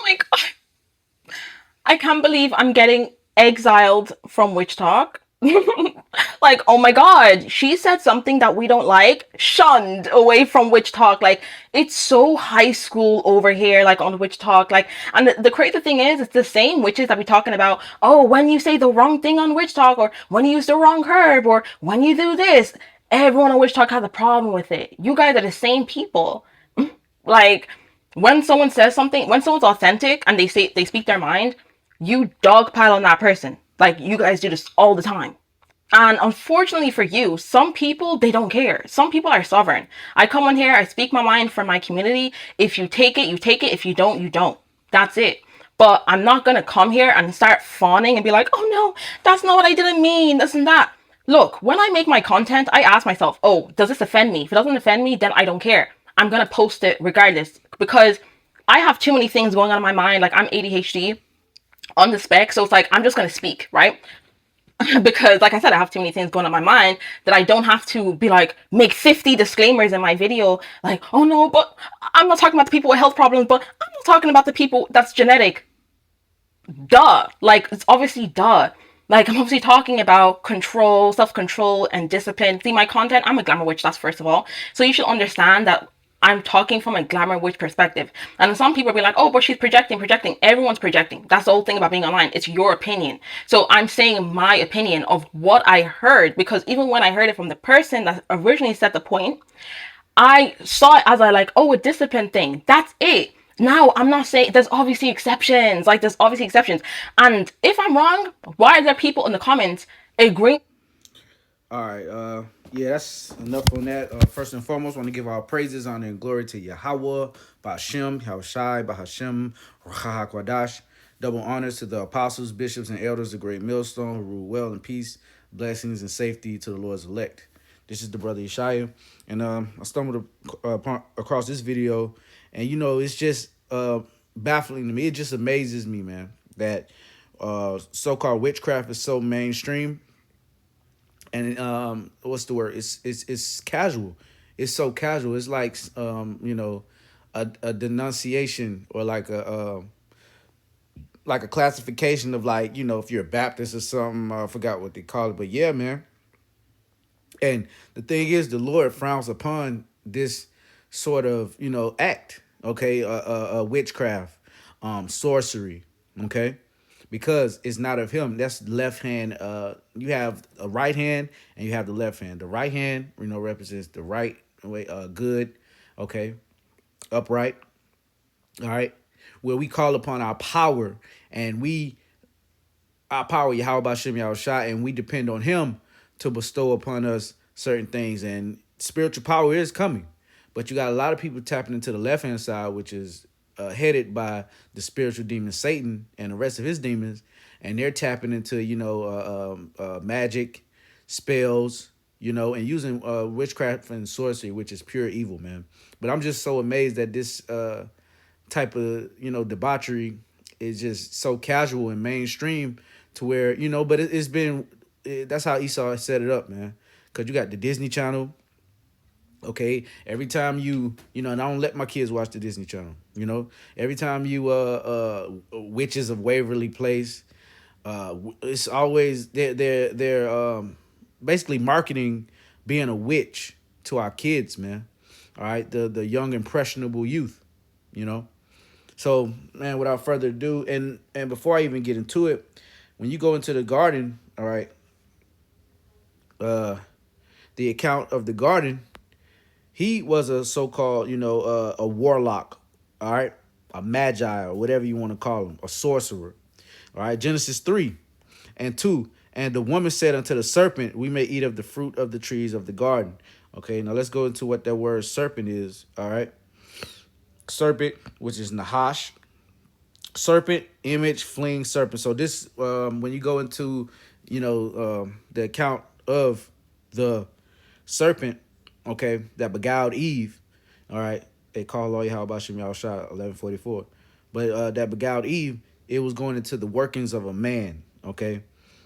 Like, I can't believe I'm getting exiled from Witch Talk. Like, oh my god, she said something that we don't like, shunned away from Witch Talk. Like, it's so high school over here, like on Witch Talk. Like, and the crazy thing is, it's the same witches that we talking about. Oh, when you say the wrong thing on Witch Talk, or when you use the wrong herb, or when you do this, everyone on Witch Talk has a problem with it. You guys are the same people. Like, when someone says something, when someone's authentic and they speak their mind, you dogpile on that person. Like, you guys do this all the time. And unfortunately for you, some people, they don't care. Some people are sovereign. I come on here, I speak my mind for my community. If you take it, you take it. If you don't, you don't. That's it. But I'm not going to come here and start fawning and be like, oh no, that's not what I didn't mean, this and that. Look, when I make my content, I ask myself, oh, does this offend me? If it doesn't offend me, then I don't care. I'm going to post it regardless because I have too many things going on in my mind. Like, I'm ADHD on the spec. So it's like, I'm just going to speak, right? Because like I said, I have too many things going on in my mind that I don't have to be like make 50 disclaimers in my video like, oh no, but I'm not talking about the people with health problems, but I'm not talking about the people that's genetic. Duh. Like, it's obviously duh. Like, I'm obviously talking about control, self-control, and discipline. See, my content, I'm a glamour witch, that's first of all. So you should understand that I'm talking from a glamour witch perspective. And some people be like, oh, but she's projecting. Everyone's projecting. That's the whole thing about being online. It's your opinion. So I'm saying my opinion of what I heard, because even when I heard it from the person that originally set the point, I saw it as oh, a discipline thing. That's it. Now, I'm not saying there's obviously exceptions. Like, there's obviously exceptions. And if I'm wrong, why are there people in the comments agreeing? All right. Yeah, that's enough on that. First and foremost, want to give our praises, honor, and glory to Yahweh, Bashem, Yahushai, Bahashem, Ruach Kwadash. Double honors to the apostles, bishops, and elders of Great Millstone who rule well in peace, blessings, and safety to the Lord's elect. This is the brother Yeshaya, and I stumbled across this video, and it's just baffling to me. It just amazes me, man, that so-called witchcraft is so mainstream, and what's the word? It's casual. It's so casual. It's like a denunciation, or like a classification of, like, if you're a Baptist or something. I forgot what they call it, but yeah, man. And the thing is, the Lord frowns upon this sort of act. Okay, witchcraft, sorcery. Okay, because it's not of Him. That's left hand. You have a right hand and you have the left hand. The right hand, represents the right way, good. Okay, upright. All right, where we call upon our power, and our power, Yahweh Bashem Yahushua, and we depend on Him to bestow upon us certain things. And spiritual power is coming, but you got a lot of people tapping into the left hand side, which is headed by the spiritual demon Satan and the rest of his demons, and they're tapping into magic, spells, and using witchcraft and sorcery, which is pure evil, man. But I'm just so amazed that this type of debauchery is just so casual and mainstream, to where but it's been that's how Esau set it up, man. Because you got the Disney Channel. Okay, every time and I don't let my kids watch the Disney Channel. Every time Witches of Waverly Place, it's always they're basically marketing being a witch to our kids, man. All right, the young impressionable youth, you know. So, man, without further ado, and before I even get into it, when you go into the garden, all right, uh, the account of the garden, he was a so-called, a warlock, all right, a magi, or whatever you want to call him, a sorcerer, all right. Genesis 3:2, and the woman said unto the serpent, we may eat of the fruit of the trees of the garden. Okay, now let's go into what that word serpent is, all right. Serpent, which is Nahash. Serpent, image, fleeing serpent. So this, when you go into, the account of the serpent, okay, that beguiled Eve, all right, they call all Yahweh Bashem Yahushua 11:44, but that beguiled Eve, it was going into the workings of a man, okay,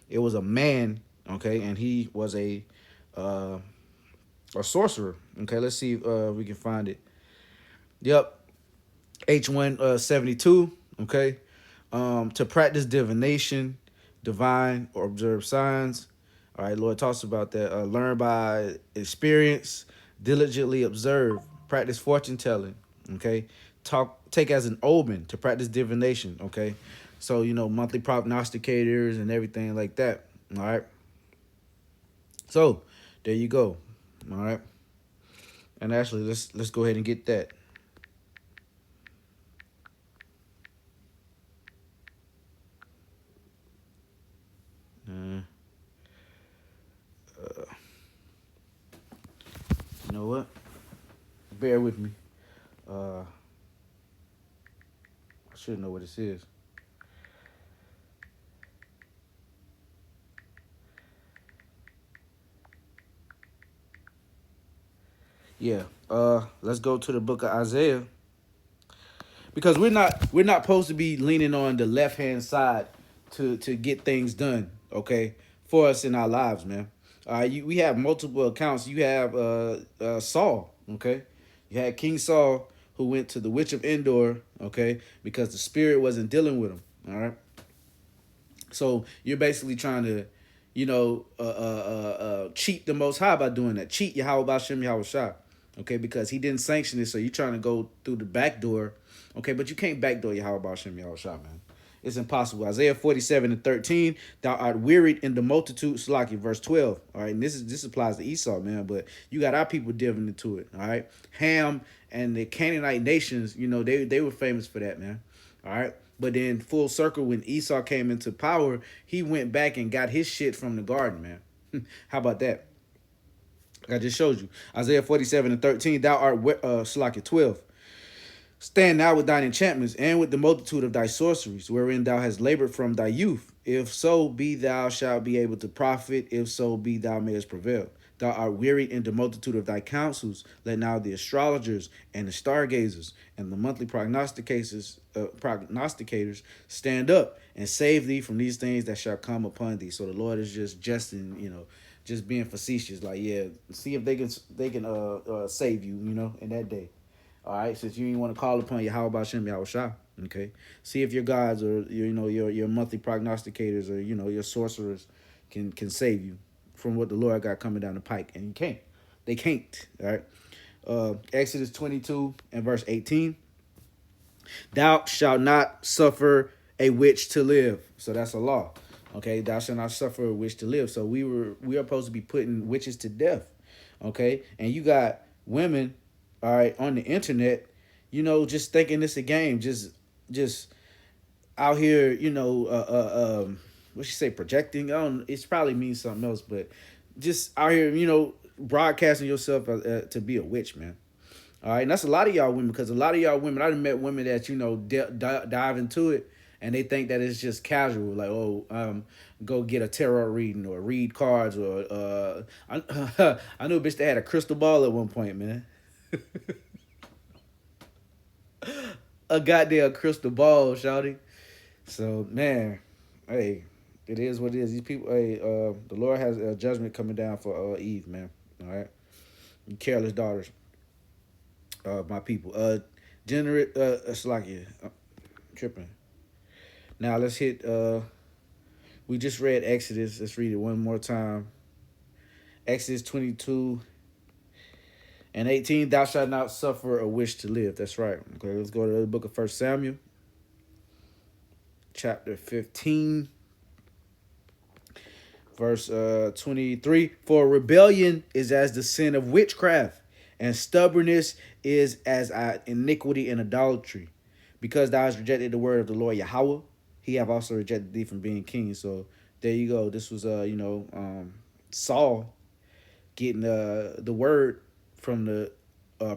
it was a man, okay, and he was a sorcerer, okay. Let's see if we can find it. Yep, H172, Okay, to practice divination, divine or observe signs. All right, Lord talks about that. Learn by experience, diligently observe, practice fortune telling. Okay, take as an omen to practice divination. Okay, so monthly prognosticators and everything like that. All right, so there you go. All right, and actually let's go ahead and get that. Uh, you know what? Bear with me. I should know what this is. Yeah. Let's go to the book of Isaiah because we're not supposed to be leaning on the left hand side to get things done. Okay, for us in our lives, man. We have multiple accounts. You have Saul. Okay, you had King Saul who went to the witch of Endor. Okay, because the spirit wasn't dealing with him. All right. So you're basically trying to, cheat the Most High by doing that. Cheat Yahweh Bashem Yahweh Shah. Okay, because he didn't sanction it, so you're trying to go through the back door. Okay, but you can't backdoor Yahweh Bashem Yahweh Shah, man. It's impossible. Isaiah 47:13, thou art wearied in the multitude, Salaki, verse 12. All right, and this applies to Esau, man, but you got our people diving into it. All right. Ham and the Canaanite nations, they were famous for that, man. All right. But then full circle, when Esau came into power, he went back and got his shit from the garden, man. How about that? Like I just showed you. Isaiah 47:13, thou art Salaki 12. Stand now with thine enchantments and with the multitude of thy sorceries, wherein thou hast labored from thy youth. If so be thou shalt be able to profit, if so be thou mayest prevail. Thou art wearied in the multitude of thy counsels. Let now the astrologers and the stargazers and the monthly prognosticators stand up and save thee from these things that shall come upon thee. So the Lord is just jesting, just being facetious, like, yeah, see if they can save you, in that day. All right, since you ain't want to call upon Yahweh Bashem Yahweh Shah, okay. See if your gods or your monthly prognosticators or your sorcerers can save you from what the Lord got coming down the pike, and you can't. They can't. All right. Exodus 22 and verse 18. Thou shalt not suffer a witch to live. So that's a law. Okay, thou shalt not suffer a witch to live. So we are supposed to be putting witches to death. Okay, and you got women, all right, on the internet, just thinking it's a game, just out here, what you say, projecting. I don't. It's probably means something else, but just out here, broadcasting yourself to be a witch, man. All right, and that's a lot of y'all women, because a lot of y'all women, I've met women that dive into it, and they think that it's just casual, like, oh, go get a tarot reading or read cards, or I knew a bitch that had a crystal ball at one point, man. A goddamn crystal ball, shouty. So man, hey, it is what it is. These people, hey, the Lord has a judgment coming down for Eve, man. All right, you careless daughters, my people. Generate, it's like yeah, tripping. Now let's hit. We just read Exodus. Let's read it one more time. Exodus 22:18. Thou shalt not suffer a wish to live. That's right. Okay, let's go to the book of 1 Samuel, chapter 15. Verse 23. For rebellion is as the sin of witchcraft, and stubbornness is as iniquity and idolatry. Because thou hast rejected the word of the Lord Yahweh, he have also rejected thee from being king. So there you go. This was Saul getting the word from the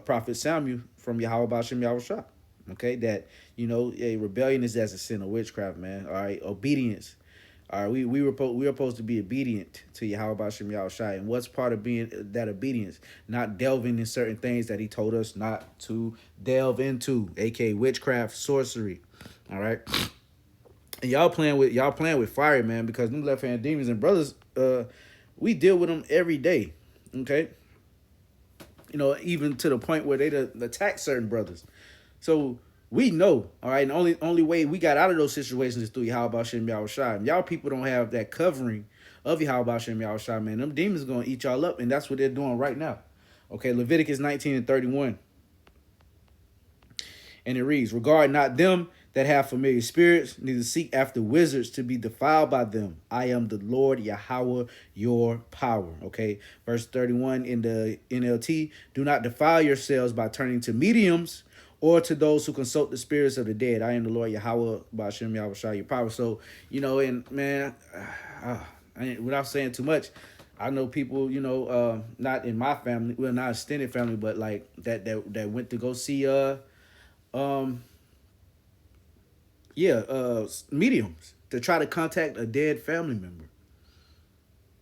prophet Samuel from Yahweh Bashem Yahweh Shah. Okay, that a rebellion is as a sin of witchcraft, man. All right, obedience. All right, we were supposed to be obedient to Yahweh Bashem Yahweh Shai. And what's part of being that obedience? Not delving in certain things that he told us not to delve into, aka witchcraft, sorcery. All right. And y'all playing with fire, man, because them left hand demons and brothers, we deal with them every day. Okay. Even to the point where they attack certain brothers. So We know, all right. And the only way we got out of those situations is through Yahweh Shem Yahushua. Y'all people don't have that covering of Yahweh Shem Yahushua, man. Them demons gonna eat y'all up, and that's what they're doing right now. Okay, Leviticus 19:31. And it reads, regard not them that have familiar spirits, neither seek after wizards to be defiled by them. I am the Lord Yahweh, your power. Okay. Verse 31 in the NLT, do not defile yourselves by turning to mediums or to those who consult the spirits of the dead. I am the Lord Yahweh, Ba'ashem Yahweh, your power. So, and man, without saying too much, I know people, not in my family, well, not extended family, but like that went to go see um mediums to try to contact a dead family member.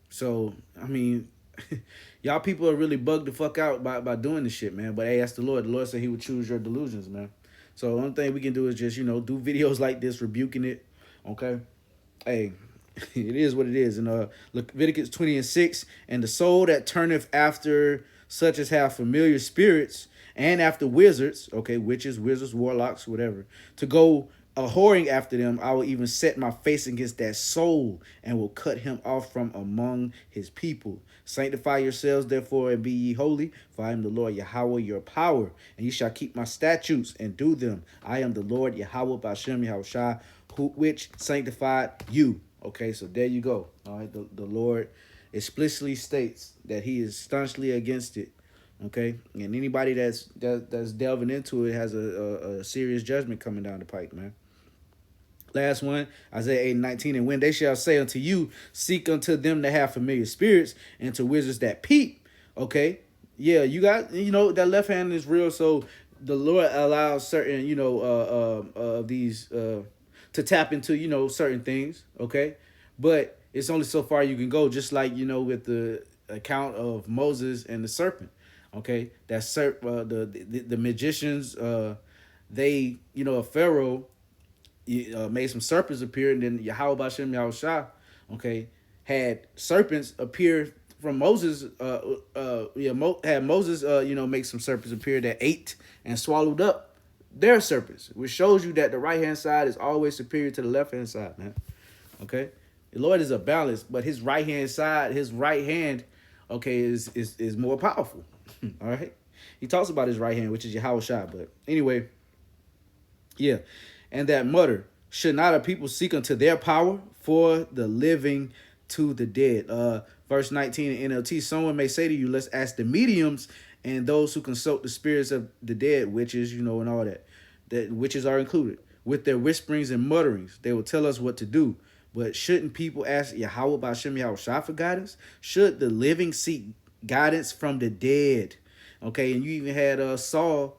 So I mean, y'all people are really bugged the fuck out by doing this shit, man. But hey, that's the Lord. The Lord said he would choose your delusions, man. So the only thing we can do is just, do videos like this rebuking it. Okay. Hey, it is what it is. And Leviticus 20:6, and the soul that turneth after such as have familiar spirits and after wizards, okay, witches, wizards, warlocks, whatever, to go a whoring after them, I will even set my face against that soul and will cut him off from among his people. Sanctify yourselves, therefore, and be ye holy, for I am the Lord Yahweh, your power, and ye shall keep my statutes and do them. I am the Lord Yahweh, Ba'ashem Yahushua, which sanctified you. Okay, so there you go. All right, the Lord explicitly states that he is staunchly against it. Okay, and anybody that's delving into it has a serious judgment coming down the pike, man. Last one, Isaiah 8:19, and when they shall say unto you, seek unto them that have familiar spirits, and to wizards that peep. Okay, yeah, you got, that left hand is real. So the Lord allows certain, these to tap into, certain things. Okay, but it's only so far you can go. Just like, with the account of Moses and the serpent. Okay, that the magicians, they, Pharaoh made some serpents appear, and then Yahweh Bashem Yahushua, okay, had serpents appear from Moses. Had Moses, make some serpents appear that ate and swallowed up their serpents, which shows you that the right hand side is always superior to the left hand side, man. Okay, the Lord is a balance, but his right hand side, his right hand, okay, is more powerful. All right, he talks about his right hand, which is Yahweh Shai. But anyway, yeah. And that mutter, should not a people seek unto their power for the living to the dead? Verse 19 in NLT, someone may say to you, let's ask the mediums and those who consult the spirits of the dead, witches, and all that. That witches are included. With their whisperings and mutterings, they will tell us what to do. But shouldn't people ask Yahweh Ba'ashem Yahushua for guidance? Should the living seek guidance from the dead? Okay, and you even had Saul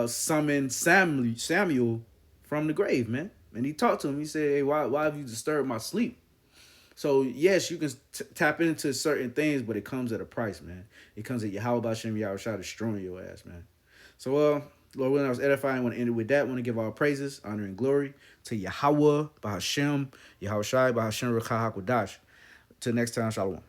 summon Samuel from the grave, man. And he talked to him. He said, hey, why have you disturbed my sleep? So, yes, you can tap into certain things, but it comes at a price, man. It comes at Yahweh Ba'ashem Yahushua destroying your ass, man. So, Lord willing, I was edifying. I want to end it with that. I want to give all praises, honor, and glory to Yahweh Ba'ashem, Yahushua Ba'ashem Rekah HaKodash. Till next time, Shalom.